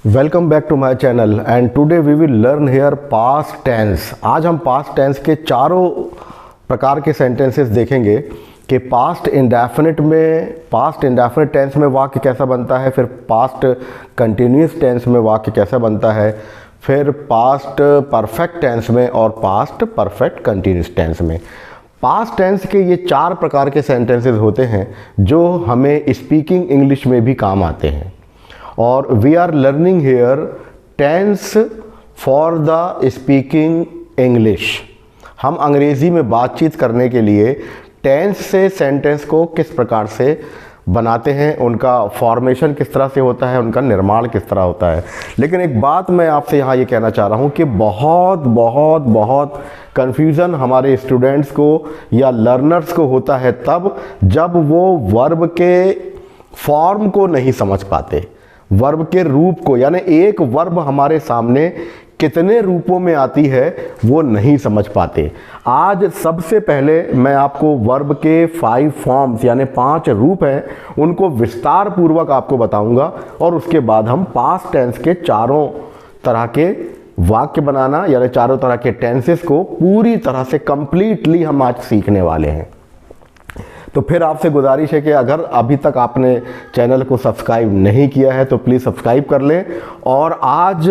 Welcome back to my channel and today we will learn here past tense. आज हम past tense के चारों प्रकार के सेंटेंसेस देखेंगे कि पास्ट इंडेफिनिट टेंस में वाक्य कैसा बनता है, फिर पास्ट कंटिन्यूस टेंस में वाक्य कैसा बनता है, फिर पास्ट परफेक्ट टेंस में और पास्ट परफेक्ट कंटिन्यूस टेंस में। पास्ट टेंस के ये चार प्रकार के सेंटेंसेस होते हैं जो हमें स्पीकिंग इंग्लिश में भी काम आते हैं। और we are learning here tense for the speaking English. हम अंग्रेज़ी में बातचीत करने के लिए टेंस से सेंटेंस को किस प्रकार से बनाते हैं, उनका फॉर्मेशन किस तरह से होता है, उनका निर्माण किस तरह होता है। लेकिन एक बात मैं आपसे यहाँ ये कहना चाह रहा हूँ कि बहुत कन्फ्यूज़न हमारे स्टूडेंट्स को या लर्नर्स को होता है तब जब वो वर्ब के फॉर्म को नहीं समझ पाते, वर्ब के रूप को, यानी एक वर्ब हमारे सामने कितने रूपों में आती है वो नहीं समझ पाते। आज सबसे पहले मैं आपको वर्ब के 5 फॉर्म्स यानी 5 रूप हैं उनको विस्तार पूर्वक आपको बताऊंगा और उसके बाद हम पास्ट टेंस के चारों तरह के वाक्य बनाना यानी चारों तरह के टेंसेस को पूरी तरह से कंप्लीटली हम आज सीखने वाले हैं। तो फिर आपसे गुजारिश है कि अगर अभी तक आपने चैनल को सब्सक्राइब नहीं किया है तो प्लीज़ सब्सक्राइब कर लें और आज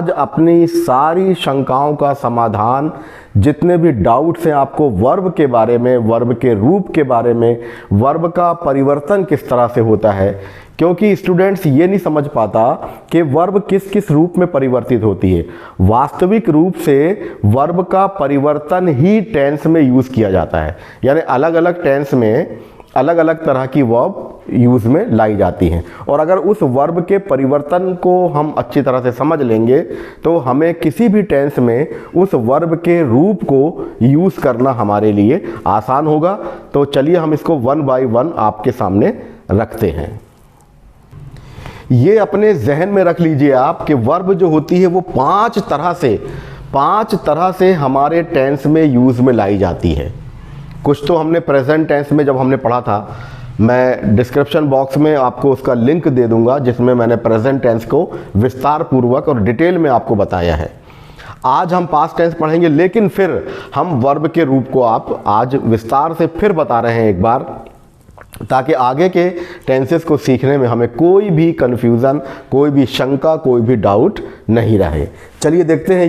अपनी सारी शंकाओं का समाधान, जितने भी डाउट्स हैं आपको वर्ब के बारे में, वर्ब के रूप के बारे में, वर्ब का परिवर्तन किस तरह से होता है, क्योंकि स्टूडेंट्स ये नहीं समझ पाता कि वर्ब किस किस रूप में परिवर्तित होती है। वास्तविक रूप से वर्ब का परिवर्तन ही टेंस में यूज़ किया जाता है, यानी अलग अलग टेंस में अलग अलग तरह की वर्ब यूज़ में लाई जाती हैं। और अगर उस वर्ब के परिवर्तन को हम अच्छी तरह से समझ लेंगे तो हमें किसी भी टेंस में उस वर्ब के रूप को यूज़ करना हमारे लिए आसान होगा। तो चलिए हम इसको 1 बाय 1 आपके सामने रखते हैं। ये अपने जहन में रख लीजिए आप कि वर्ब जो होती है वो 5 तरह से हमारे टेंस में यूज़ में लाई जाती है। कुछ तो हमने प्रेजेंट टेंस में जब हमने पढ़ा था, मैं डिस्क्रिप्शन बॉक्स में आपको उसका लिंक दे दूंगा जिसमें मैंने प्रेजेंट टेंस को विस्तार पूर्वक और डिटेल में आपको बताया है। आज हम पास्ट टेंस पढ़ेंगे, लेकिन फिर हम वर्ब के रूप को आप आज विस्तार से फिर बता रहे हैं एक बार, ताकि आगे के टेंसेस को सीखने में हमें कोई भी कन्फ्यूज़न, कोई भी शंका, कोई भी डाउट नहीं रहे। चलिए देखते हैं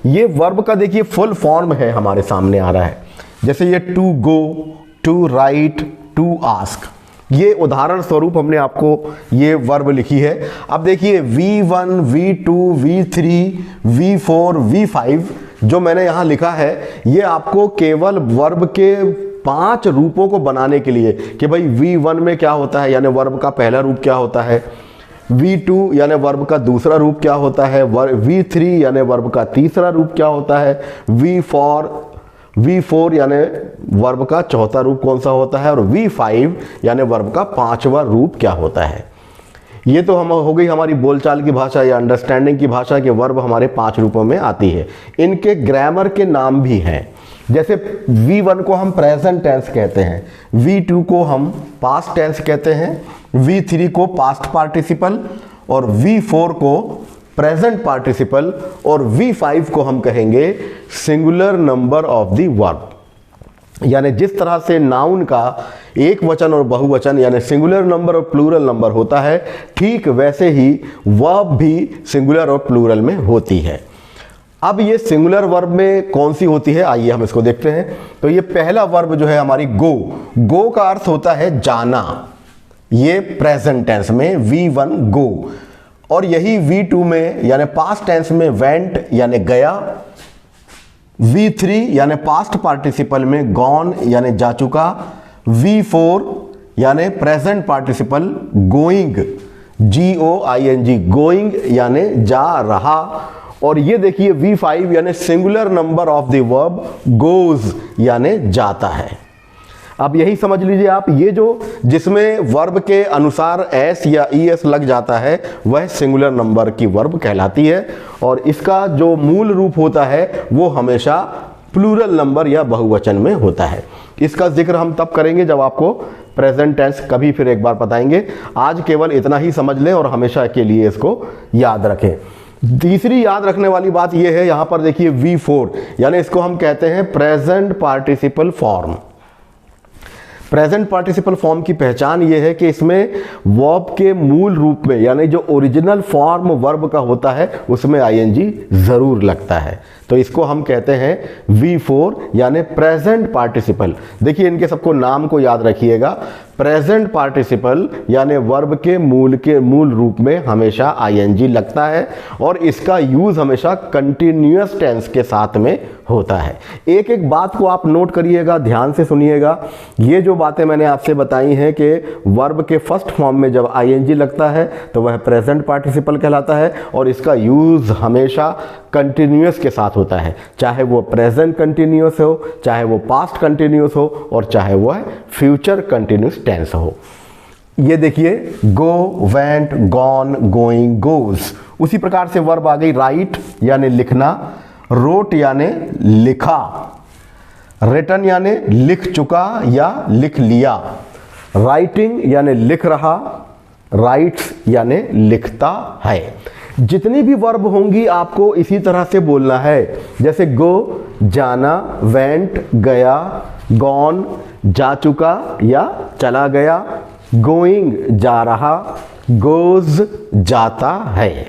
ये वर्ब का देखिए फुल फॉर्म है हमारे सामने आ रहा है। जैसे ये to go, to write, to ask, ये उदाहरण स्वरूप हमने आपको ये वर्ब लिखी है। अब देखिए V1, V2, V3, V4, V5 जो मैंने यहाँ लिखा है ये आपको केवल वर्ब के 5 रूपों को बनाने के लिए कि भाई V1 में क्या होता है यानी वर्ब का पहला रूप क्या होता है, V2 यानी वर्ब का दूसरा रूप क्या होता है, V3 यानी वर्ब का तीसरा रूप क्या होता है, V4 यानी वर्ब का चौथा रूप कौन सा होता है और V5 यानी वर्ब का 5वां रूप क्या होता है। ये तो हम हो गई हमारी बोलचाल की भाषा या अंडरस्टैंडिंग की भाषा के वर्ब हमारे 5 रूपों में आती है। इनके ग्रामर के नाम भी हैं। जैसे V1 को हम प्रेजेंट टेंस कहते हैं, V2 को हम पास्ट टेंस कहते हैं, V3 को पास्ट पार्टिसिपल और V4 को प्रेजेंट पार्टिसिपल और V5 को हम कहेंगे singular number of the verb. यानी जिस तरह से नाउन का एक वचन और बहुवचन यानी सिंगुलर नंबर और प्लूरल नंबर होता है, ठीक वैसे ही वर्ब भी सिंगुलर और प्लूरल में होती है। अब ये सिंगुलर वर्ब में कौन सी होती है, आइए हम इसको देखते हैं। तो ये पहला वर्ब जो है हमारी गो का अर्थ होता है जाना, ये प्रेजेंट टेंस में V1 गो, और यही V2 में यानी पास्ट टेंस में वेंट यानी गया, V3 यानी पास्ट पार्टिसिपल में गॉन यानी जा चुका, V4 यानी present participle going, GOING going यानी जा रहा, और ये देखिए V5 यानी singular number of the verb goes यानी जाता है। अब यही समझ लीजिए आप, ये जो जिसमें वर्ब के अनुसार एस या ES लग जाता है वह सिंगुलर नंबर की वर्ब कहलाती है और इसका जो मूल रूप होता है वो हमेशा प्लूरल नंबर या बहुवचन में होता है। इसका जिक्र हम तब करेंगे जब आपको प्रेजेंट टेंस कभी फिर एक बार बताएंगे। आज केवल इतना ही समझ लें और हमेशा के लिए इसको याद रखें। तीसरी याद रखने वाली बात यह है, यहां पर देखिए V4, यानी इसको हम कहते हैं present participle form. Present participle form की पहचान ये है कि इसमें वर्ब के मूल रूप में यानी जो ओरिजिनल फॉर्म वर्ब का होता है उसमें आईएनजी जरूर लगता है, तो इसको हम कहते हैं V4 यानी प्रेजेंट पार्टिसिपल। देखिए इनके सबको नाम को याद रखिएगा। प्रेजेंट पार्टिसिपल यानी वर्ब के मूल रूप में हमेशा आईएनजी लगता है और इसका यूज हमेशा कंटिन्यूअस टेंस के साथ में होता है। एक एक बात को आप नोट करिएगा, ध्यान से सुनिएगा। ये जो बातें मैंने आपसे बताई हैं कि वर्ब के फर्स्ट फॉर्म में जब आईएनजी लगता है तो वह प्रेजेंट पार्टिसिपल कहलाता है और इसका यूज हमेशा कंटिन्यूअस के साथ होता है, चाहे वो प्रेजेंट कंटिन्यूअस हो, चाहे वो पास्ट कंटिन्यूअस हो और चाहे वह फ्यूचर कंटिन्यूअस टेंस हो। ये देखिए गो, वेंट, गॉन, गोइंग, गोज। उसी प्रकार से वर्ब आ गई राइट यानी लिखना, रोट यानी लिखा, रिटन यानी लिख चुका या लिख लिया, राइटिंग यानी लिख रहा, राइट्स यानी लिखता है। जितनी भी वर्ब होंगी आपको इसी तरह से बोलना है, जैसे गो जाना, वेंट गया, गॉन जा चुका या चला गया, गोइंग जा रहा, गोज जाता है।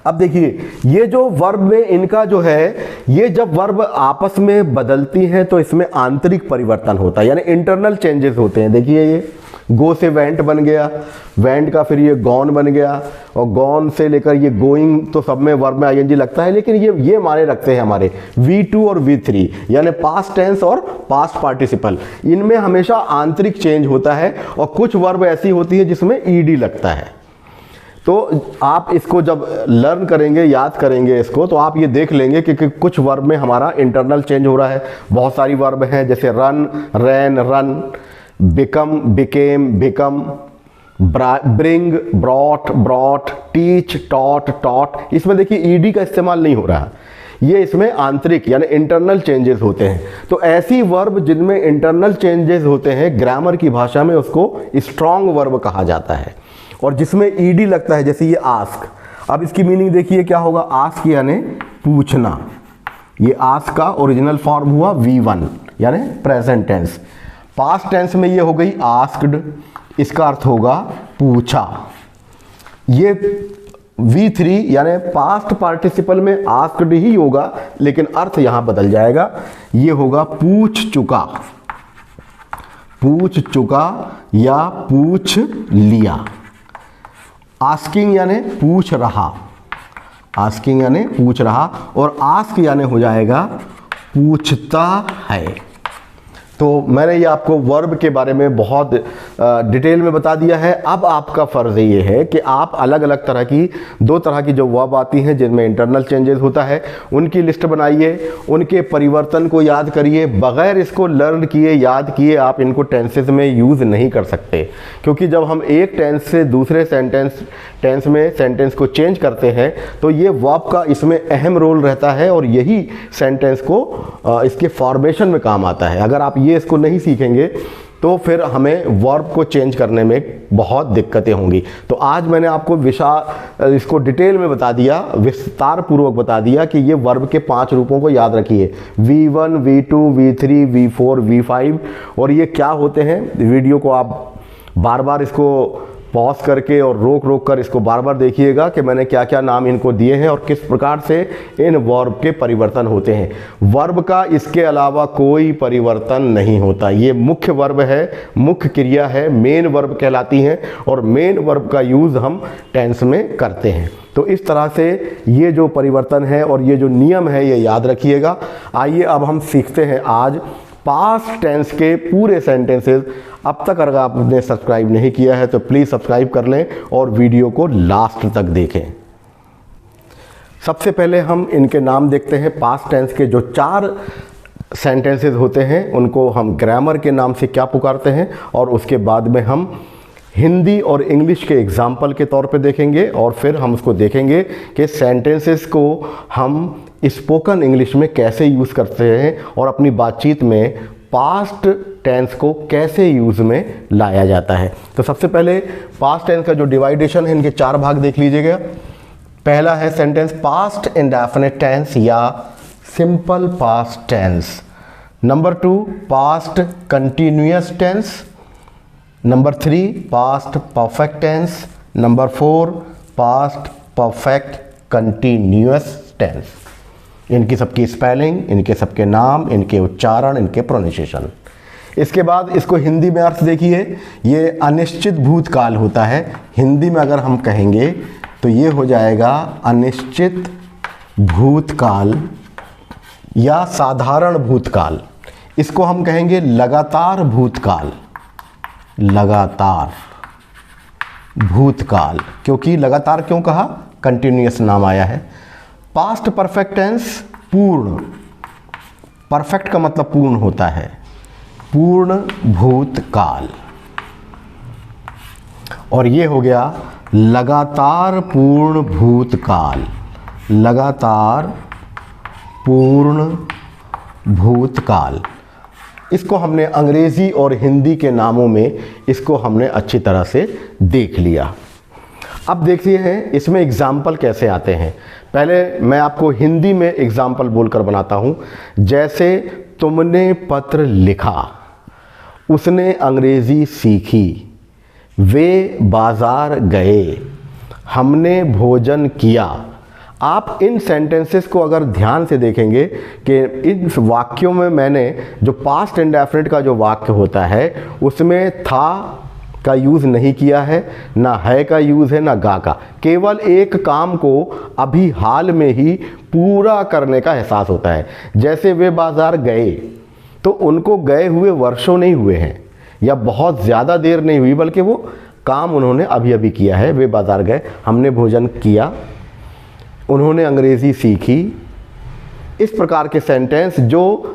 अब देखिए ये जो वर्ब में इनका जो है, ये जब वर्ब आपस में बदलती हैं तो इसमें आंतरिक परिवर्तन होता है यानी इंटरनल चेंजेस होते हैं। देखिए ये गो से वेंट बन गया, वेंट का फिर ये गॉन बन गया और गॉन से लेकर ये गोइंग, तो सब में वर्ब में आईएनजी लगता है, लेकिन ये माने रखते हैं हमारे V2 और V3 यानी पास्ट टेंस और पास्ट पार्टिसिपल। इनमें हमेशा आंतरिक चेंज होता है और कुछ वर्ब ऐसी होती है जिसमें ईडी लगता है। तो आप इसको जब लर्न करेंगे, याद करेंगे इसको, तो आप ये देख लेंगे कि कुछ वर्ब में हमारा इंटरनल चेंज हो रहा है। बहुत सारी वर्ब हैं जैसे run, ran, run, become, became, become, bring, brought, brought, teach, taught, taught. इसमें देखिए ईडी का इस्तेमाल नहीं हो रहा, ये इसमें आंतरिक यानी इंटरनल चेंजेस होते हैं। तो ऐसी वर्ब जिनमें इंटरनल चेंजेस होते हैं ग्रामर की भाषा में उसको स्ट्रॉन्ग वर्ब कहा जाता है। और जिसमें ईडी लगता है जैसे ये आस्क, अब इसकी मीनिंग देखिए क्या होगा, आस्क यानी पूछना। ये आस्क का ओरिजिनल फॉर्म हुआ V1 यानी प्रेजेंट टेंस। पास्ट टेंस में ये हो गई आस्क्ड, इसका अर्थ होगा पूछा। ये V3 यानी पास्ट पार्टिसिपल में आस्क्ड ही होगा लेकिन अर्थ यहां बदल जाएगा, ये होगा पूछ चुका, पूछ चुका या पूछ लिया। आस्किंग यानी पूछ रहा, आस्किंग यानी पूछ रहा और आस्क यानी हो जाएगा पूछता है। तो मैंने ये आपको वर्ब के बारे में बहुत डिटेल में बता दिया है। अब आपका फ़र्ज़ ये है कि आप अलग अलग तरह की, दो तरह की जो वर्ब आती हैं जिनमें इंटरनल चेंजेस होता है उनकी लिस्ट बनाइए, उनके परिवर्तन को याद करिए। बग़ैर इसको लर्न किए, याद किए आप इनको टेंसेस में यूज़ नहीं कर सकते, क्योंकि जब हम एक टेंस से दूसरे टेंस में सेंटेंस को चेंज करते हैं तो ये वर्ब का इसमें अहम रोल रहता है और यही सेंटेंस को इसके फॉर्मेशन में काम आता है। अगर आप ये इसको नहीं सीखेंगे तो फिर हमें वर्ब को चेंज करने में बहुत दिक्कतें होंगी। तो आज मैंने आपको इसको डिटेल में बता दिया, विस्तार पूर्वक बता दिया कि ये वर्ब के 5 रूपों को याद रखिए, V1, V2, V3, V4, V5। और ये क्या होते हैं, वीडियो को आप बार बार इसको पॉज करके और रोक रोक कर इसको बार बार देखिएगा कि मैंने क्या क्या नाम इनको दिए हैं और किस प्रकार से इन वर्ब के परिवर्तन होते हैं। वर्ब का इसके अलावा कोई परिवर्तन नहीं होता, ये मुख्य वर्ब है, मुख्य क्रिया है, मेन वर्ब कहलाती हैं और मेन वर्ब का यूज़ हम टेंस में करते हैं। तो इस तरह से ये जो परिवर्तन है और ये जो नियम है ये याद रखिएगा। आइए अब हम सीखते हैं आज पास्ट टेंस के पूरे सेंटेंसेस। अब तक अगर आपने सब्सक्राइब नहीं किया है तो प्लीज़ सब्सक्राइब कर लें और वीडियो को लास्ट तक देखें। सबसे पहले हम इनके नाम देखते हैं। पास्ट टेंस के जो 4 सेंटेंसेस होते हैं उनको हम ग्रामर के नाम से क्या पुकारते हैं और उसके बाद में हम हिंदी और इंग्लिश के एग्जाम्पल के तौर पे देखेंगे और फिर हम उसको देखेंगे कि सेंटेंसेस को हम स्पोकन इंग्लिश में कैसे यूज़ करते हैं और अपनी बातचीत में पास्ट टेंस को कैसे यूज़ में लाया जाता है। तो सबसे पहले पास्ट टेंस का जो डिवाइडेशन है, इनके 4 भाग देख लीजिएगा। पहला है सेंटेंस पास्ट इंडेफिनिट टेंस या simple past tense. Number 2 past continuous tense. Number 3 past perfect tense. Number 4 past perfect continuous tense. इनकी सबकी स्पेलिंग, इनके सबके नाम, इनके उच्चारण, इनके प्रोनाउंसिएशन। इसके बाद इसको हिंदी में अर्थ देखिए। ये अनिश्चित भूतकाल होता है। हिंदी में अगर हम कहेंगे तो ये हो जाएगा अनिश्चित भूतकाल या साधारण भूतकाल। इसको हम कहेंगे लगातार भूतकाल, लगातार भूतकाल। क्योंकि लगातार क्यों कहा? कंटिन्यूअस नाम आया है। पास्ट परफेक्ट टेंस पूर्ण, परफेक्ट का मतलब पूर्ण होता है, पूर्ण भूतकाल। और ये हो गया लगातार पूर्ण भूतकाल, लगातार पूर्ण भूतकाल। इसको हमने अंग्रेजी और हिंदी के नामों में इसको हमने अच्छी तरह से देख लिया। अब देखिए हैं इसमें एग्जाम्पल कैसे आते हैं। पहले मैं आपको हिंदी में एग्जाम्पल बोलकर बनाता हूँ। जैसे तुमने पत्र लिखा, उसने अंग्रेजी सीखी, वे बाजार गए, हमने भोजन किया। आप इन सेंटेंसेस को अगर ध्यान से देखेंगे कि इन वाक्यों में मैंने जो पास्ट इंडेफिनिट का जो वाक्य होता है उसमें था का यूज़ नहीं किया है, ना है का यूज़ है, ना गा का। केवल एक काम को अभी हाल में ही पूरा करने का एहसास होता है। जैसे वे बाज़ार गए, तो उनको गए हुए वर्षों नहीं हुए हैं या बहुत ज़्यादा देर नहीं हुई, बल्कि वो काम उन्होंने अभी अभी किया है। वे बाज़ार गए, हमने भोजन किया, उन्होंने अंग्रेज़ी सीखी। इस प्रकार के सेंटेंस जो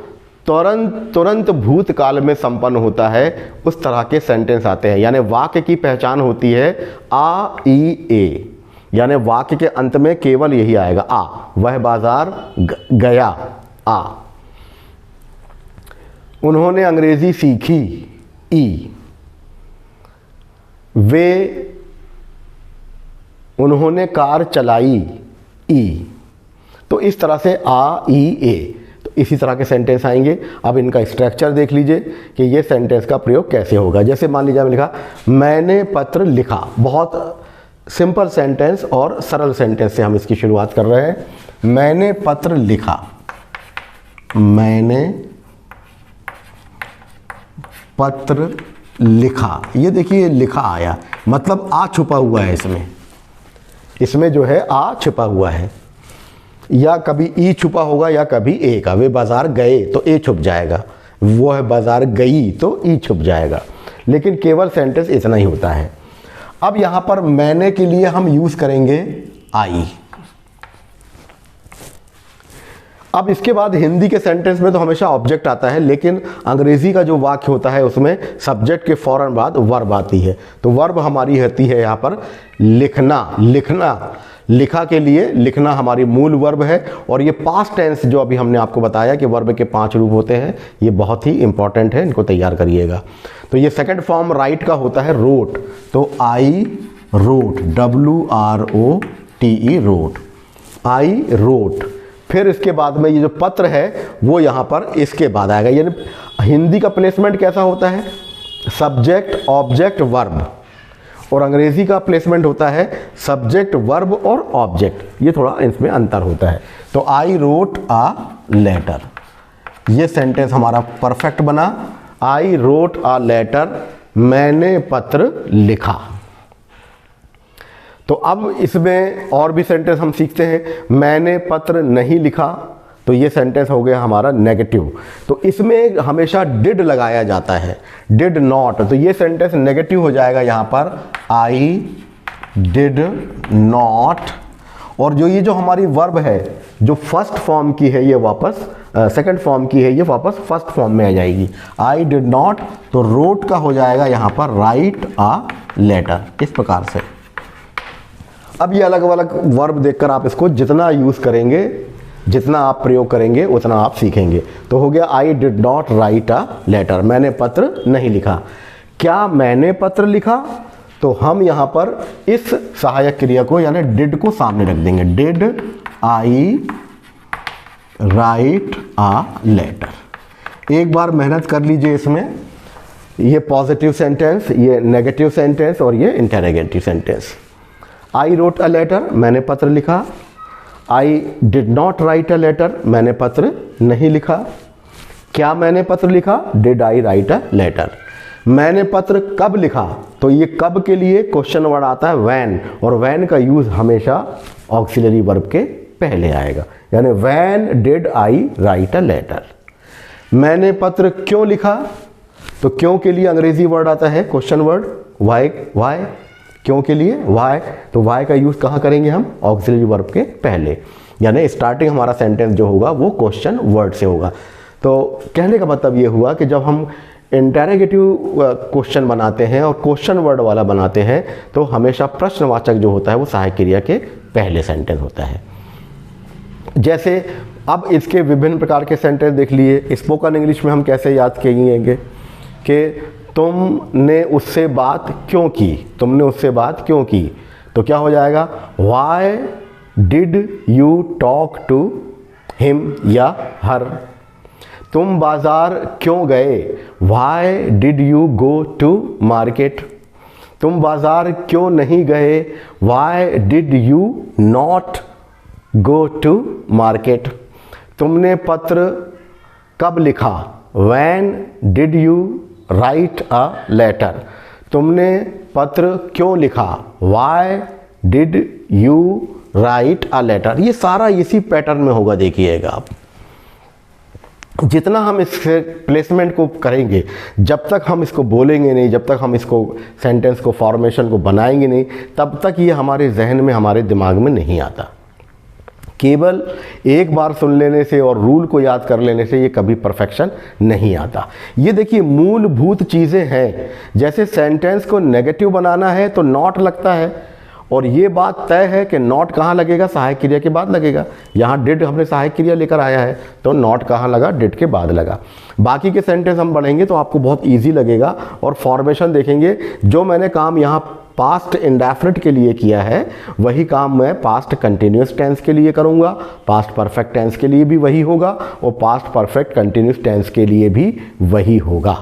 तुरंत भूतकाल में संपन्न होता है, उस तरह के सेंटेंस आते हैं। यानी वाक्य की पहचान होती है आ ई ए, यानी वाक्य के अंत में केवल यही आएगा आ। वह बाजार गया, आ। उन्होंने अंग्रेजी सीखी, ई। उन्होंने कार चलाई, ई। तो इस तरह से आ ई ए, तो इसी तरह के सेंटेंस आएंगे। अब इनका स्ट्रक्चर देख लीजिए कि ये सेंटेंस का प्रयोग कैसे होगा। जैसे मान लीजिए मैंने लिखा मैंने पत्र लिखा। बहुत सिंपल सेंटेंस और सरल सेंटेंस से हम इसकी शुरुआत कर रहे हैं। मैंने पत्र लिखा, मैंने पत्र लिखा। ये देखिए लिखा आया, मतलब आ छुपा हुआ है इसमें जो है आ छुपा हुआ है, या कभी ई छुपा होगा या कभी ए का। वे बाजार गए तो ए छुप जाएगा, वो है बाजार गई तो ई छुप जाएगा। लेकिन केवल सेंटेंस इतना ही होता है। अब यहाँ पर मैंने के लिए हम यूज़ करेंगे आई। अब इसके बाद हिंदी के सेंटेंस में तो हमेशा ऑब्जेक्ट आता है, लेकिन अंग्रेजी का जो वाक्य होता है उसमें सब्जेक्ट के फौरन बाद वर्ब आती है। तो वर्ब हमारी होती है यहाँ पर लिखना। लिखना, लिखा के लिए लिखना हमारी मूल वर्ब है। और ये पास्ट टेंस जो अभी हमने आपको बताया कि वर्ब के 5 रूप होते हैं, ये बहुत ही इंपॉर्टेंट है, इनको तैयार करिएगा। तो ये सेकंड फॉर्म राइट का होता है रोट। तो I wrote, WROTE wrote, I wrote. फिर इसके बाद में ये जो पत्र है वो यहाँ पर इसके बाद आएगा। यानी हिंदी का प्लेसमेंट कैसा होता है? सब्जेक्ट ऑब्जेक्ट वर्ब, और अंग्रेजी का प्लेसमेंट होता है सब्जेक्ट वर्ब और ऑब्जेक्ट। ये थोड़ा इसमें अंतर होता है। तो आई रोट आ लेटर, ये सेंटेंस हमारा परफेक्ट बना। आई रोट आ लेटर, मैंने पत्र लिखा। तो अब इसमें और भी सेंटेंस हम सीखते हैं। मैंने पत्र नहीं लिखा, तो ये सेंटेंस हो गया हमारा नेगेटिव। तो इसमें हमेशा डिड लगाया जाता है, डिड नॉट। तो ये सेंटेंस नेगेटिव हो जाएगा यहाँ पर, आई डिड नॉट। और ये जो हमारी वर्ब है जो फर्स्ट फॉर्म की है, ये वापस सेकंड फॉर्म की है, ये वापस फर्स्ट फॉर्म में आ जाएगी। आई डिड नॉट, तो रोट का हो जाएगा यहाँ पर राइट आ लेटर। इस प्रकार से अब ये अलग अलग वर्ब देखकर आप इसको जितना यूज़ करेंगे, जितना आप प्रयोग करेंगे उतना आप सीखेंगे। तो हो गया I did not write a letter, मैंने पत्र नहीं लिखा। क्या मैंने पत्र लिखा? तो हम यहाँ पर इस सहायक क्रिया को यानी डिड को सामने रख देंगे, did I write a letter. एक बार मेहनत कर लीजिए इसमें, ये पॉजिटिव सेंटेंस, ये नेगेटिव सेंटेंस और ये interrogative sentence. I wrote a letter, मैंने पत्र लिखा। I did not write a letter, मैंने पत्र नहीं लिखा। क्या मैंने पत्र लिखा? Did I write a letter. मैंने पत्र कब लिखा? तो ये कब के लिए क्वेश्चन वर्ड आता है व्हेन, और व्हेन का यूज हमेशा ऑक्सिलरी वर्ब के पहले आएगा, यानी when did I write a letter. मैंने पत्र क्यों लिखा? तो क्यों के लिए अंग्रेजी वर्ड आता है क्वेश्चन वर्ड वाई, वाई, क्यों के लिए वाई। तो वाई का यूज कहाँ करेंगे हम? ऑक्सिलरी वर्ब के पहले, यानी स्टार्टिंग हमारा सेंटेंस जो होगा वो क्वेश्चन वर्ड से होगा। तो कहने का मतलब ये हुआ कि जब हम इंटरोगेटिव क्वेश्चन बनाते हैं और क्वेश्चन वर्ड वाला बनाते हैं तो हमेशा प्रश्नवाचक जो होता है वो सहायक क्रिया के पहले सेंटेंस होता है। जैसे अब इसके विभिन्न प्रकार के सेंटेंस देख लिए। स्पोकन इंग्लिश में हम कैसे याद किएंगे कि तुमने उससे बात क्यों की, तुमने उससे बात क्यों की। तो क्या हो जाएगा? Why did you talk to him या हर। तुम बाजार क्यों गए? Why did you go to market. तुम बाजार क्यों नहीं गए? Why did you not go to market. तुमने पत्र कब लिखा? When did you write a letter. तुमने पत्र क्यों लिखा? Why did you write a letter. ये सारा इसी पैटर्न में होगा, देखिएगा आप। जितना हम इस प्लेसमेंट को करेंगे, जब तक हम इसको बोलेंगे नहीं, जब तक हम इसको सेंटेंस को फॉर्मेशन को बनाएंगे नहीं, तब तक ये हमारे जहन में, हमारे दिमाग में नहीं आता। केवल एक बार सुन लेने से और रूल को याद कर लेने से ये कभी परफेक्शन नहीं आता। ये देखिए मूलभूत चीज़ें हैं। जैसे सेंटेंस को नेगेटिव बनाना है तो नॉट लगता है, और ये बात तय है कि नॉट कहाँ लगेगा? सहायक क्रिया के बाद लगेगा। यहाँ डिड हमने सहायक क्रिया लेकर आया है तो नॉट कहाँ लगा? डिड के बाद लगा। बाकी के सेंटेंस हम पढ़ेंगे तो आपको बहुत ईजी लगेगा, और फॉर्मेशन देखेंगे। जो मैंने काम यहाँ पास्ट इंडेफिनिट के लिए किया है वही काम मैं पास्ट कंटिन्यूस टेंस के लिए करूँगा, पास्ट परफेक्ट टेंस के लिए भी वही होगा, और पास्ट परफेक्ट कंटिन्यूस टेंस के लिए भी वही होगा।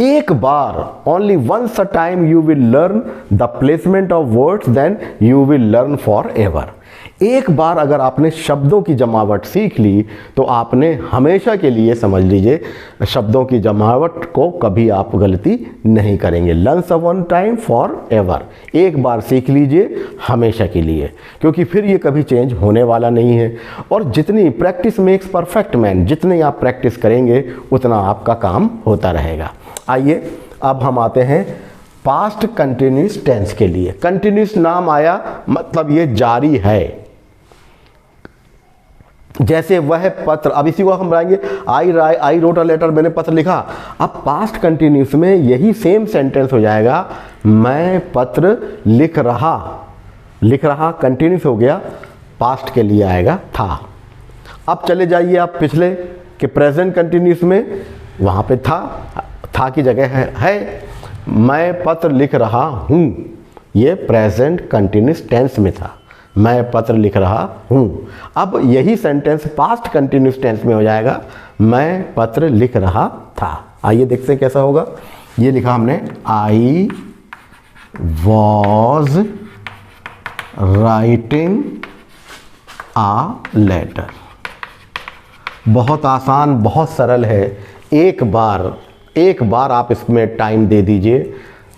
एक बार, only once a time you will learn the placement of words, then you will learn for ever. एक बार अगर आपने शब्दों की जमावट सीख ली तो आपने हमेशा के लिए, समझ लीजिए, शब्दों की जमावट को कभी आप गलती नहीं करेंगे। Learn one time for ever, एक बार सीख लीजिए हमेशा के लिए, क्योंकि फिर ये कभी चेंज होने वाला नहीं है। और जितनी प्रैक्टिस मेक्स परफेक्ट मैन, जितनी आप प्रैक्टिस करेंगे उतना आपका काम होता रहेगा। आइए अब हम आते हैं पास्ट कंटिन्यूस टेंस के लिए। कंटिन्यूस नाम आया मतलब ये जारी है। जैसे वह पत्र, अब इसी को हम बनाएंगे आई रोट अ लेटर, मैंने पत्र लिखा। अब पास्ट कंटिन्यूस में यही सेम सेंटेंस हो जाएगा, मैं पत्र लिख रहा। लिख रहा कंटिन्यूस हो गया, पास्ट के लिए आएगा था। अब चले जाइए आप पिछले के प्रेजेंट कंटिन्यूस में, वहाँ पे था की जगह है मैं पत्र लिख रहा हूँ। ये प्रेजेंट कंटिन्यूस टेंस में था, मैं पत्र लिख रहा हूँ। अब यही सेंटेंस पास्ट कंटिन्यूस टेंस में हो जाएगा, मैं पत्र लिख रहा था। आइए देखते हैं कैसा होगा। ये लिखा हमने, I was writing a letter. बहुत आसान, बहुत सरल है। एक बार आप इसमें टाइम दे दीजिए,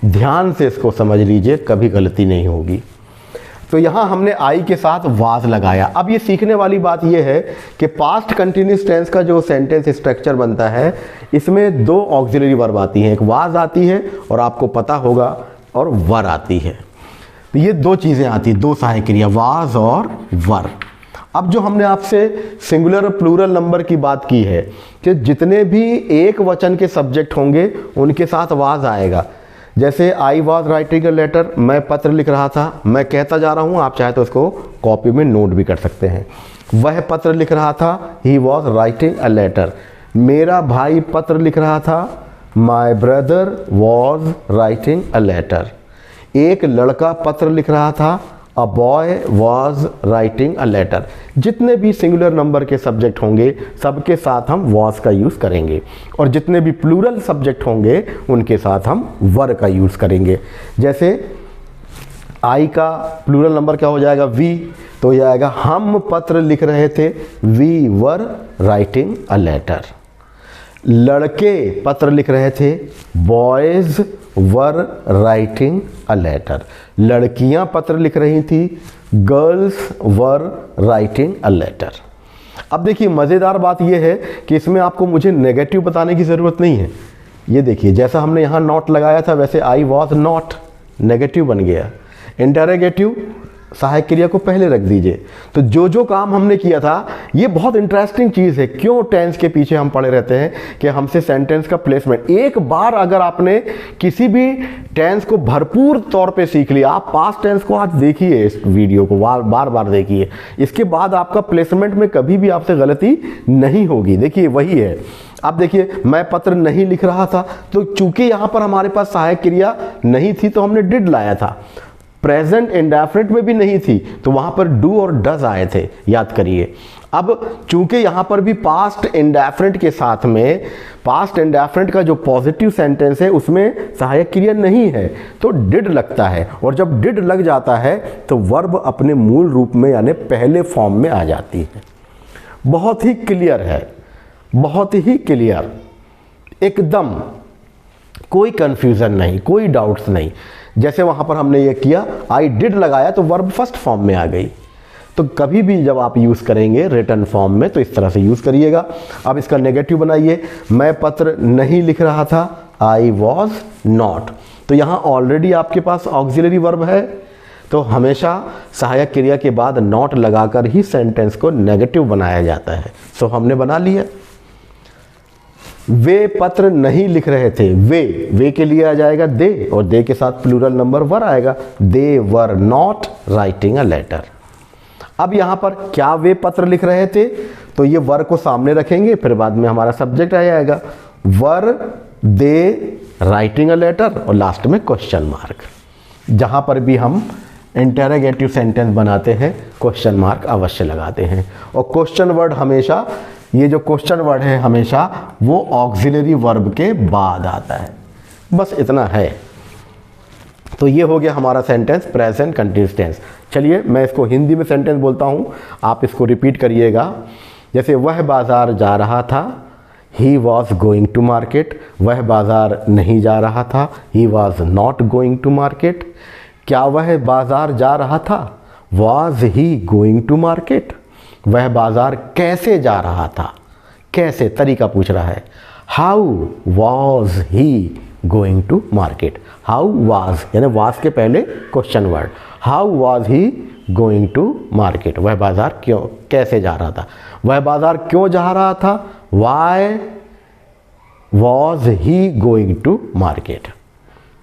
ध्यान से इसको समझ लीजिए, कभी गलती नहीं होगी। तो यहाँ हमने आई के साथ वाज लगाया। अब ये सीखने वाली बात ये है कि पास्ट कंटिन्यूस टेंस का जो सेंटेंस स्ट्रक्चर बनता है, इसमें दो ऑक्सिलरी वर्ब आती हैं, एक वाज आती है और आपको पता होगा, और वर आती है। तो ये दो चीज़ें आती, दो सहायक क्रिया, वाज और वर। अब जो हमने आपसे सिंगुलर और प्लूरल नंबर की बात की है कि जितने भी एक वचन के सब्जेक्ट होंगे उनके साथ वाज आएगा। जैसे I was writing a letter, मैं पत्र लिख रहा था, मैं कहता जा रहा हूँ, आप चाहे तो उसको कॉपी में नोट भी कर सकते हैं। वह पत्र लिख रहा था, he was writing a letter. मेरा भाई पत्र लिख रहा था, my brother was writing a letter. एक लड़का पत्र लिख रहा था, a boy was writing a letter. जितने भी सिंगुलर नंबर के सब्जेक्ट होंगे सबके साथ हम वॉज का यूज़ करेंगे, और जितने भी प्लूरल सब्जेक्ट होंगे उनके साथ हम वर का यूज़ करेंगे। जैसे आई का प्लूरल नंबर क्या हो जाएगा, वी, तो यह आएगा हम पत्र लिख रहे थे, we were writing a letter. लड़के पत्र लिख रहे थे, boys were writing a letter. लड़कियां पत्र लिख रही थी, girls were writing a letter. अब देखिए मज़ेदार बात यह है कि इसमें आपको मुझे नेगेटिव बताने की ज़रूरत नहीं है। ये देखिए जैसा हमने यहाँ नॉट लगाया था वैसे आई वॉज नॉट नेगेटिव बन गया। इंटरोगेटिव सहायक क्रिया को पहले रख दीजिए। तो जो काम हमने किया था ये बहुत इंटरेस्टिंग चीज़ है। क्यों टेंस के पीछे हम पड़े रहते हैं कि हमसे सेंटेंस का प्लेसमेंट, एक बार अगर आपने किसी भी टेंस को भरपूर तौर पे सीख लिया, आप पास्ट टेंस को आज देखिए, इस वीडियो को बार बार देखिए, इसके बाद आपका प्लेसमेंट में कभी भी आपसे गलती नहीं होगी। देखिए वही है। अब देखिए मैं पत्र नहीं लिख रहा था, तो चूंकि यहाँ पर हमारे पास सहायक क्रिया नहीं थी तो हमने डिड लाया था। प्रेजेंट इंडेफिनिट में भी नहीं थी तो वहां पर डू और डज आए थे, याद करिए। अब चूंकि यहां पर भी पास्ट इंडेफिनिट के साथ में पास्ट इंडेफिनिट का जो पॉजिटिव सेंटेंस है उसमें सहायक क्रिया नहीं है तो डिड लगता है, और जब डिड लग जाता है तो वर्ब अपने मूल रूप में यानी पहले फॉर्म में आ जाती है। बहुत ही क्लियर है, बहुत ही क्लियर, एकदम कोई कंफ्यूजन नहीं, कोई डाउट्स नहीं। जैसे वहाँ पर हमने ये किया, आई डिड लगाया तो वर्ब फर्स्ट फॉर्म में आ गई। तो कभी भी जब आप यूज़ करेंगे रिटन फॉर्म में तो इस तरह से यूज़ करिएगा। अब इसका नेगेटिव बनाइए, मैं पत्र नहीं लिख रहा था, आई वॉज नॉट। तो यहाँ ऑलरेडी आपके पास ऑक्सिलरी वर्ब है, तो हमेशा सहायक क्रिया के बाद नॉट लगाकर ही सेंटेंस को नेगेटिव बनाया जाता है। सो हमने बना लिया। वे पत्र नहीं लिख रहे थे, वे के लिए आ जाएगा दे, और दे के साथ प्लूरल नंबर वर आएगा, they were not writing a letter. अब यहां पर क्या वे पत्र लिख रहे थे, तो ये वर को सामने रखेंगे, फिर बाद में हमारा सब्जेक्ट आ जाएगा, वर दे राइटिंग अ लेटर, और लास्ट में क्वेश्चन मार्क। जहां पर भी हम इंटरोगेटिव सेंटेंस बनाते हैं क्वेश्चन मार्क अवश्य लगाते हैं। और क्वेश्चन वर्ड हमेशा, ये जो क्वेश्चन वर्ड है हमेशा वो ऑक्सिलरी वर्ब के बाद आता है। बस इतना है। तो ये हो गया हमारा सेंटेंस प्रेजेंट कंटिन्यूअस टेंस। चलिए मैं इसको हिंदी में सेंटेंस बोलता हूँ, आप इसको रिपीट करिएगा। जैसे वह बाज़ार जा रहा था, he was going to market. वह बाज़ार नहीं जा रहा था, he was not going to market. क्या वह बाज़ार जा रहा था, was he going to market. वह बाज़ार कैसे जा रहा था, कैसे तरीका पूछ रहा है, how was he going to market. How was यानी वाज के पहले question word, how was he going to market. वह बाज़ार क्यों कैसे जा रहा था, वह बाज़ार क्यों जा रहा था, why was he going to market.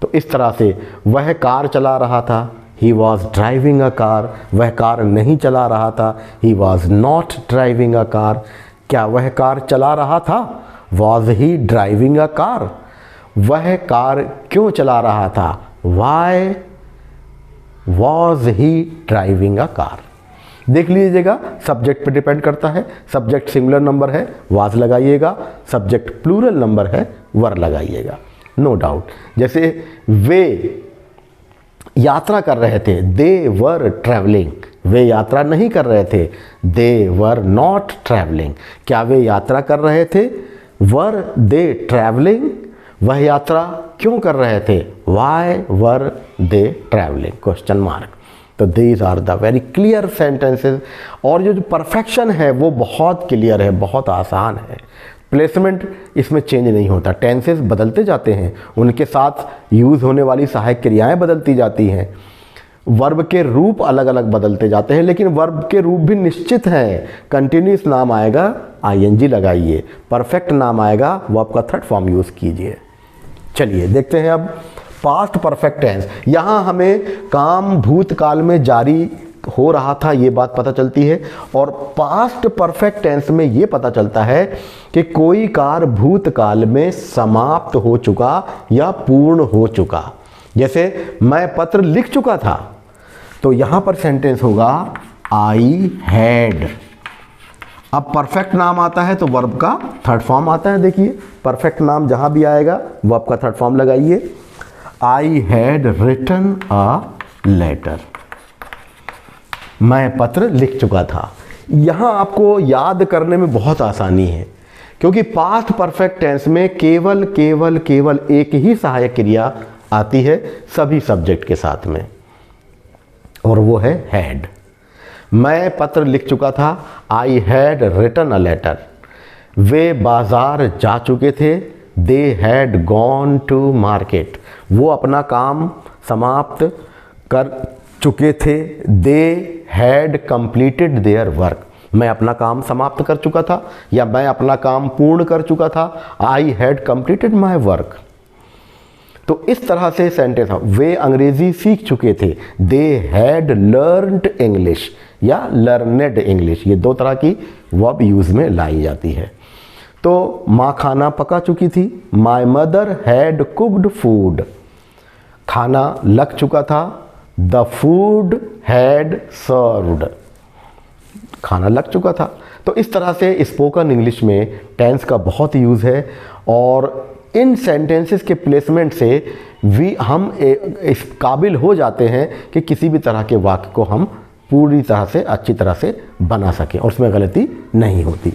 तो इस तरह से वह कार चला रहा था, he was driving a car. वह कार नहीं चला रहा था, he was not driving a car. क्या वह कार चला रहा था, was he driving a car. वह कार क्यों चला रहा था, why was he driving a car. देख लीजिएगा सब्जेक्ट पे डिपेंड करता है। सब्जेक्ट सिंगुलर नंबर है, वाज लगाइएगा। सब्जेक्ट प्लूरल नंबर है, वर लगाइएगा, नो डाउट। जैसे वे यात्रा कर रहे थे, दे वर ट्रैवलिंग। वे यात्रा नहीं कर रहे थे, दे वर नॉट ट्रैवलिंग। क्या वे यात्रा कर रहे थे, वर दे ट्रैवलिंग। वह यात्रा क्यों कर रहे थे, why were they travelling, question mark. तो these are the very clear sentences. और जो परफेक्शन है वो बहुत क्लियर है, बहुत आसान है। प्लेसमेंट इसमें चेंज नहीं होता, टेंसेस बदलते जाते हैं, उनके साथ यूज़ होने वाली सहायक क्रियाएं बदलती जाती हैं, वर्ब के रूप अलग अलग बदलते जाते हैं, लेकिन वर्ब के रूप भी निश्चित हैं। कंटिन्यूस नाम आएगा आईएनजी लगाइए, परफेक्ट नाम आएगा वो आपका थर्ड फॉर्म यूज़ कीजिए। चलिए देखते हैं अब पास्ट परफेक्ट टेंस, यहाँ हमें काम भूतकाल में जारी हो रहा था ये बात पता चलती है, और पास्ट परफेक्ट टेंस में ये पता चलता है कि कोई कार्य भूतकाल में समाप्त हो चुका या पूर्ण हो चुका। जैसे मैं पत्र लिख चुका था, तो यहाँ पर सेंटेंस होगा आई हैड। अब परफेक्ट नाम आता है तो वर्ब का थर्ड फॉर्म आता है। देखिए परफेक्ट नाम जहाँ भी आएगा वर्ब का थर्ड फॉर्म लगाइए। I had written a letter, मैं पत्र लिख चुका था। यहाँ आपको याद करने में बहुत आसानी है, क्योंकि पास्ट परफेक्ट टेंस में केवल केवल केवल एक ही सहायक क्रिया आती है सभी सब्जेक्ट के साथ में, और वो है हैड। मैं पत्र लिख चुका था, I had written a letter. वे बाजार जा चुके थे, they had gone to market. वो अपना काम समाप्त कर चुके थे, they had completed their work. मैं अपना काम समाप्त कर चुका था या मैं अपना काम पूर्ण कर चुका था, I had completed my work. तो इस तरह से सेंटेंस, वे अंग्रेजी सीख चुके थे, दे हैड लर्नड इंग्लिश या लर्नेड इंग्लिश। ये दो तरह की वर्ब यूज में लाई जाती है। तो माँ खाना पका चुकी थी, my mother had cooked food. खाना लग चुका था, द फूड हैड सर्व्ड। खाना लग चुका था। तो इस तरह से स्पोकन इंग्लिश में टेंस का बहुत यूज़ है, और इन सेंटेंसेस के प्लेसमेंट से भी हम इस काबिल हो जाते हैं कि किसी भी तरह के वाक्य को हम पूरी तरह से अच्छी तरह से बना सकें और उसमें गलती नहीं होती।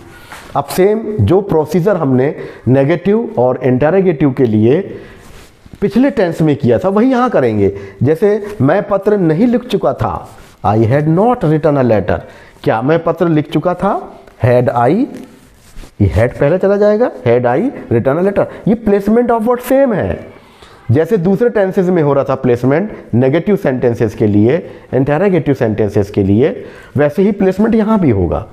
अब सेम जो प्रोसीजर हमने नेगेटिव और इंटरोगेटिव के लिए पिछले टेंस में किया था वही यहाँ करेंगे। जैसे मैं पत्र नहीं लिख चुका था, I had not written a letter. क्या मैं पत्र लिख चुका था, हैड आई, ये हैड पहले चला जाएगा, had I written a letter. ये प्लेसमेंट ऑफ वर्ड सेम है। जैसे दूसरे टेंसेस में हो रहा था प्लेसमेंट नेगेटिव सेंटेंसेस के लिए, इंटरोगेटिव सेंटेंसेस के लिए, वैसे ही प्लेसमेंट यहाँ भी होगा।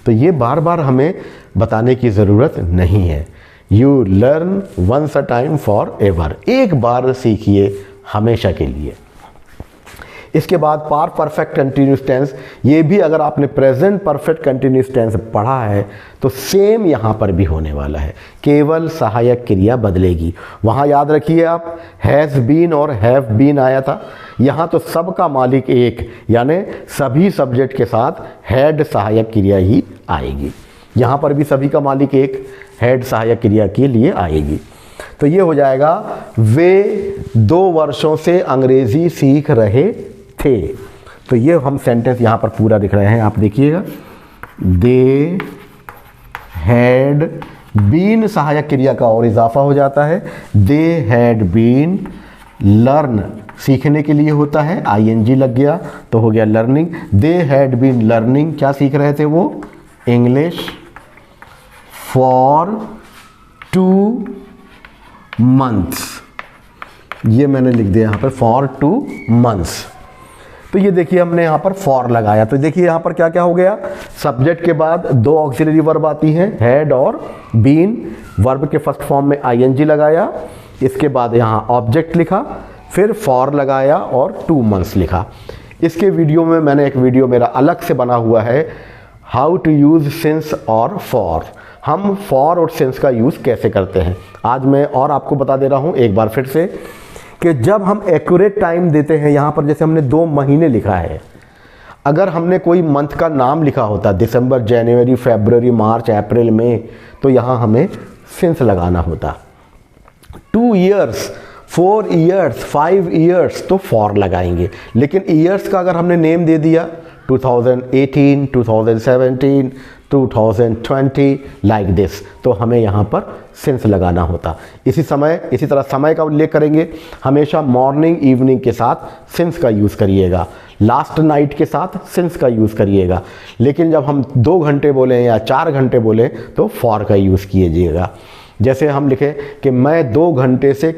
तो ये बार बार हमें बताने की ज़रूरत नहीं है। You learn once a time for ever, एक बार सीखिए हमेशा के लिए। इसके बाद पार परफेक्ट कंटिन्यूस टेंस, ये भी अगर आपने प्रेजेंट परफेक्ट कंटिन्यूस टेंस पढ़ा है तो सेम यहाँ पर भी होने वाला है, केवल सहायक क्रिया बदलेगी। वहाँ याद रखिए आप हैज़ बीन और हैव बीन आया था, यहाँ तो सबका मालिक एक, यानी सभी सब्जेक्ट के साथ हैड सहायक क्रिया ही आएगी। यहाँ पर भी सभी का मालिक एक हैड सहायक क्रिया के लिए आएगी। तो ये हो जाएगा वे 2 वर्षों से अंग्रेजी सीख रहे थे। तो ये हम सेंटेंस यहाँ पर पूरा दिख रहे हैं, आप देखिएगा। दे हैड बीन सहायक क्रिया का और इजाफा हो जाता है, दे हैड बीन लर्न सीखने के लिए होता है, आईएनजी लग गया तो हो गया learning. They had been learning, क्या सीख रहे थे वो, इंग्लिश फॉर 2 मंथ्स। ये मैंने लिख दिया यहाँ पर फॉर 2 मंथ्स। तो ये देखिए हमने यहाँ पर फॉर लगाया, तो देखिए यहाँ पर क्या क्या हो गया, सब्जेक्ट के बाद 2 ऑक्सिलरी वर्ब आती हैं, हैड और बीन। वर्ब के फर्स्ट फॉर्म में आईएनजी लगाया, इसके बाद यहाँ ऑब्जेक्ट लिखा, फिर फॉर लगाया और 2 मंथ्स लिखा। इसके वीडियो में मैंने एक वीडियो मेरा अलग से बना हुआ है, हाउ टू यूज़ सिंस और फॉर। हम फॉर और सिंस का यूज़ कैसे करते हैं आज मैं और आपको बता दे रहा हूँ एक बार फिर से, कि जब हम एक्यूरेट टाइम देते हैं, यहाँ पर जैसे हमने 2 महीने लिखा है, अगर हमने कोई मंथ का नाम लिखा होता दिसंबर, जनवरी, फरवरी, मार्च, अप्रैल, मई, तो यहाँ हमें सिंस लगाना होता। 2 ईयर्स, 4 ईयर्स, 5 ईयर्स, तो फॉर लगाएंगे। लेकिन ईयर्स का अगर हमने नेम दे दिया 2018, 2017, 2020 लाइक दिस, तो हमें यहाँ पर सिंस लगाना होता। इसी तरह समय का उल्लेख करेंगे, हमेशा मॉर्निंग इवनिंग के साथ सिंस का यूज़ करिएगा, लास्ट नाइट के साथ सिंस का यूज़ करिएगा। लेकिन जब हम 2 घंटे बोलें या 4 घंटे बोलें तो फॉर का यूज़ कीजिएगा। जैसे हम लिखें कि मैं 2 घंटे से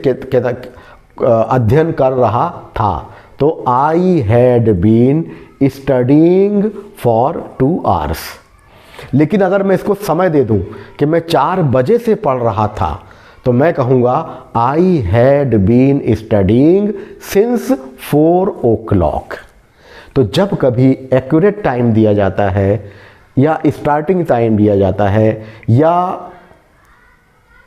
अध्ययन कर रहा था, तो I had been studying for 2 hours. लेकिन अगर मैं इसको समय दे दूं कि मैं 4 बजे से पढ़ रहा था, तो मैं कहूँगा I had been studying since 4 o'clock। तो जब कभी एक्यूरेट टाइम दिया जाता है या स्टार्टिंग टाइम दिया जाता है या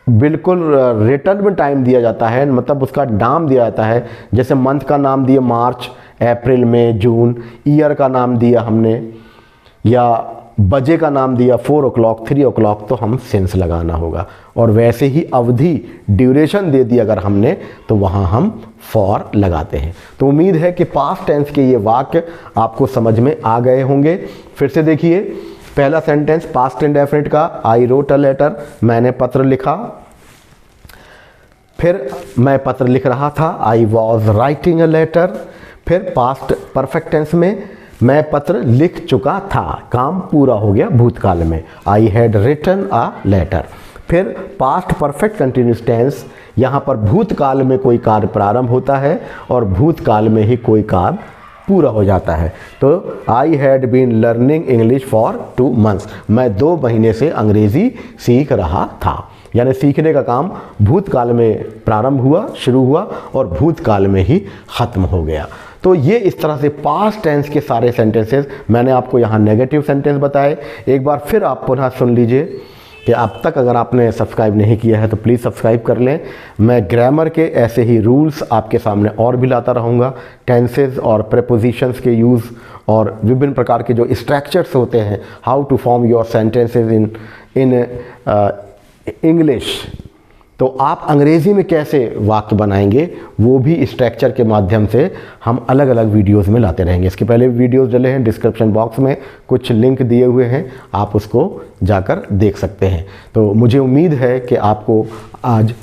बिल्कुल रिटर्न में टाइम दिया जाता है, मतलब उसका नाम दिया जाता है, जैसे मंथ का नाम दिया मार्च, अप्रैल, मई, जून, ईयर का नाम दिया हमने, या बजे का नाम दिया 4 o'clock, 3 o'clock, तो हम सिंस लगाना होगा। और वैसे ही अवधि, ड्यूरेशन दे दी अगर हमने, तो वहाँ हम फॉर लगाते हैं। तो उम्मीद है कि पास्ट टेंस के ये वाक्य आपको समझ में आ गए होंगे। फिर से देखिए, पहला सेंटेंस पास्ट इंडेफिनिट का, आई रोट अ लेटर, मैंने पत्र लिखा। फिर मैं पत्र लिख रहा था, I was writing a letter. फिर पास्ट परफेक्ट टेंस में मैं पत्र लिख चुका था, काम पूरा हो गया भूतकाल में, I had written a letter. फिर पास्ट परफेक्ट कंटिन्यूस टेंस, यहाँ पर भूतकाल में कोई कार्य प्रारंभ होता है और भूतकाल में ही कोई कार्य पूरा हो जाता है। तो I had been learning English for 2 months, मैं 2 महीने से अंग्रेज़ी सीख रहा था। यानी सीखने का काम भूतकाल में प्रारंभ हुआ, शुरू हुआ और भूतकाल में ही ख़त्म हो गया। तो ये इस तरह से पास्ट टेंस के सारे सेंटेंसेस, मैंने आपको यहाँ नेगेटिव सेंटेंस बताए। एक बार फिर आप पुनः सुन लीजिए कि अब तक अगर आपने सब्सक्राइब नहीं किया है तो प्लीज़ सब्सक्राइब कर लें। मैं ग्रामर के ऐसे ही रूल्स आपके सामने और भी लाता रहूँगा, टेंसेज और प्रेपोजिशंस के यूज़ और विभिन्न प्रकार के जो स्ट्रक्चर्स होते हैं, how to form your sentences in English, तो आप अंग्रेज़ी में कैसे वाक्य बनाएंगे, वो भी स्ट्रक्चर के माध्यम से हम अलग अलग वीडियोस में लाते रहेंगे। इसके पहले वीडियोस डले हैं, डिस्क्रिप्शन बॉक्स में कुछ लिंक दिए हुए हैं, आप उसको जाकर देख सकते हैं। तो मुझे उम्मीद है कि आपको आज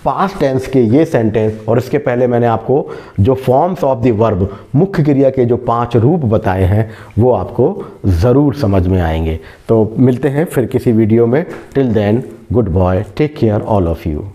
पास्ट टेंस के ये सेंटेंस और इसके पहले मैंने आपको जो फॉर्म्स ऑफ द वर्ब, मुख्य क्रिया के जो 5 रूप बताए हैं, वो आपको ज़रूर समझ में आएंगे। तो मिलते हैं फिर किसी वीडियो में। Till then, goodbye, take care all of you.